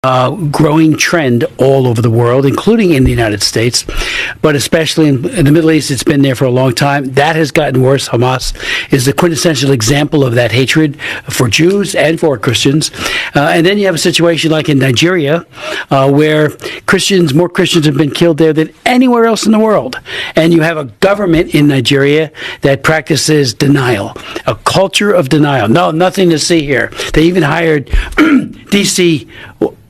growing trend all over the world, including in the United States, but especially in the Middle East. It's been there for a long time. That has gotten worse. Hamas is the quintessential example of that hatred for Jews and for Christians. And then you have a situation like in Nigeria, where more Christians have been killed there than anywhere else in the world. And you have a government in Nigeria that practices denial, a culture of denial. No, nothing to see here. They even hired DC.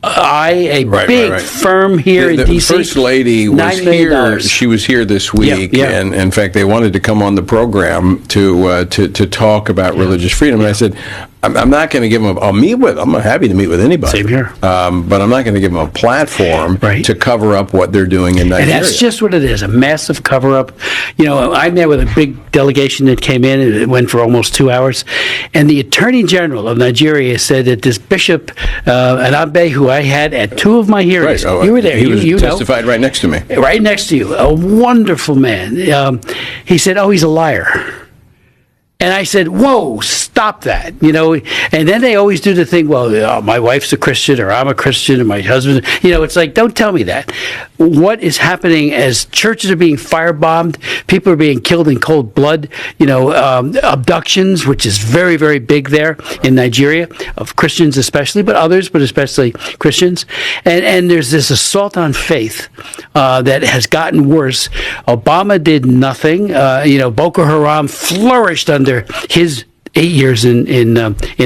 A big firm here in D.C. The First Lady was here. She was here this week, and in fact, they wanted to come on the program to talk about religious freedom. And I said, I'm not going to give them. I'm happy to meet with anybody. Same here. But I'm not going to give them a platform to cover up what they're doing in Nigeria. And that's just what it is, a massive cover-up. I met with a big delegation that came in, and it went for almost 2 hours. And the Attorney General of Nigeria said that this Bishop Anabe, who I had at two of my hearings, you were there. He testified right next to me. Right next to you. A wonderful man. He said, he's a liar. And I said, whoa, stop that, And then they always do the thing, my wife's a Christian, or I'm a Christian, and my husband, it's like, don't tell me that. What is happening as churches are being firebombed, people are being killed in cold blood, abductions, which is very, very big there in Nigeria, of Christians especially, but others, but especially Christians. And there's this assault on faith that has gotten worse. Obama did nothing. Boko Haram flourished under his 8 years in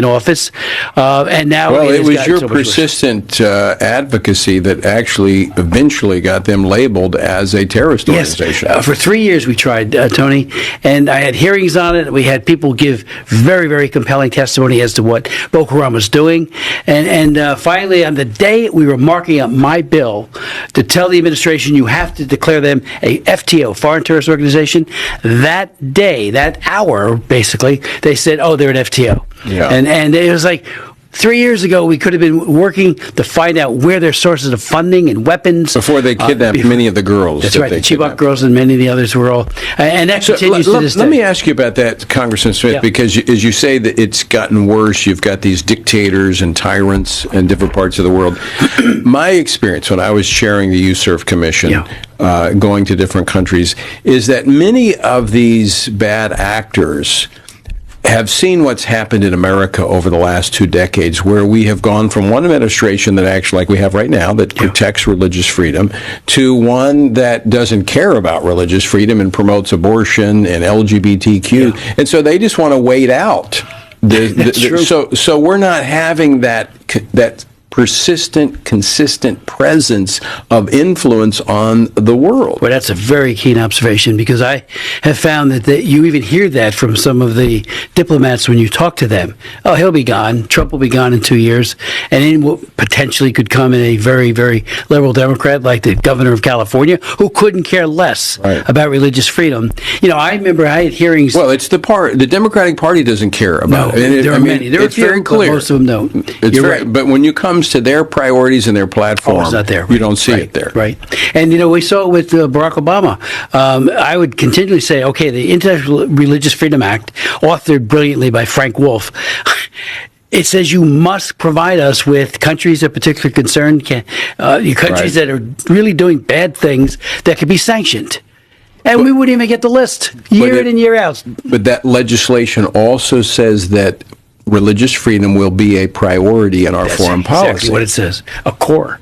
office, and now it was your persistent advocacy that actually eventually got them labeled as a terrorist organization. For 3 years we tried, Tony, and I had hearings on it. We had people give very, very compelling testimony as to what Boko Haram was doing, and finally, on the day we were marking up my bill to tell the administration you have to declare them a FTO, foreign terrorist organization, that day, that hour, basically, they said, they're an FTO. Yeah. And it was like 3 years ago, we could have been working to find out where their sources of funding and weapons. Before they kidnapped many of the girls. That's right, the Chibok girls and many of the others were all. And that continues to this day. Let me ask you about that, Congressman Smith, because as you say that it's gotten worse, you've got these dictators and tyrants in different parts of the world. My experience when I was chairing the USERF Commission, going to different countries, is that many of these bad actors have seen what's happened in America over the last 2 decades, where we have gone from one administration that actually, like we have right now, that protects religious freedom, to one that doesn't care about religious freedom and promotes abortion and LGBTQ. And so they just want to wait out. So we're not having that persistent, consistent presence of influence on the world. Well, that's a very keen observation, because I have found that you even hear that from some of the diplomats when you talk to them. He'll be gone. Trump will be gone in 2 years. And then potentially could come in a very, very liberal Democrat like the governor of California, who couldn't care less about religious freedom. I remember I had hearings. Well, it's the Democratic Party doesn't care about it. There are many. There are it's very clear. Most of them don't. You're right. But when you come to their priorities and their platform, it's not there. You don't see it there. Right. And, we saw it with Barack Obama. I would continually say, the International Religious Freedom Act, authored brilliantly by Frank Wolf, it says you must provide us with countries of particular concern, countries that are really doing bad things that could be sanctioned. And we wouldn't even get the list year in and year out. But that legislation also says that religious freedom will be a priority in our foreign policy. Exactly what it says. A core.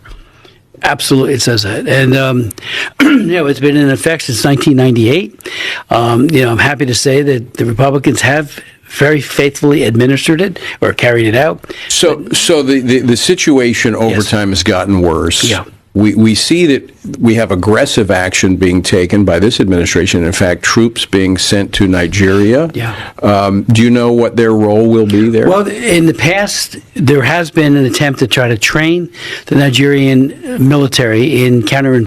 Absolutely, it says that. And, it's been in effect since 1998. I'm happy to say that the Republicans have very faithfully administered it or carried it out. So the situation over time has gotten worse. Yeah. We see that we have aggressive action being taken by this administration. In fact, troops being sent to Nigeria. Yeah. Do you know what their role will be there? Well, in the past, there has been an attempt to try to train the Nigerian military in counterintelligence